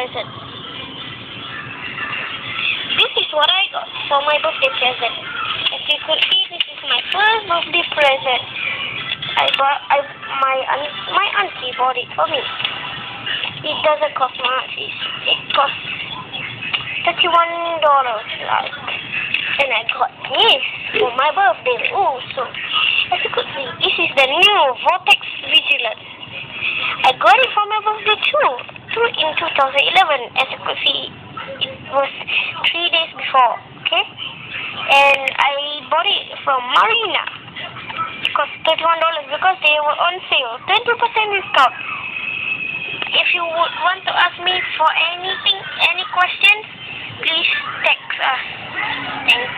present. This is what I got for my birthday present. As you could see, this is my first birthday present. My auntie bought it for me. It doesn't cost much. It costs $31, like. And I got this for my birthday. Oh, so as you could see, this is the new Vortex Vigilant. I got it for my birthday too in 2011. As you could see, it was 3 days before. Okay, and I bought it from Marina. It cost $31 because they were on sale, 20% discount. If you would want to ask me for anything, any questions, please text us. Thank you.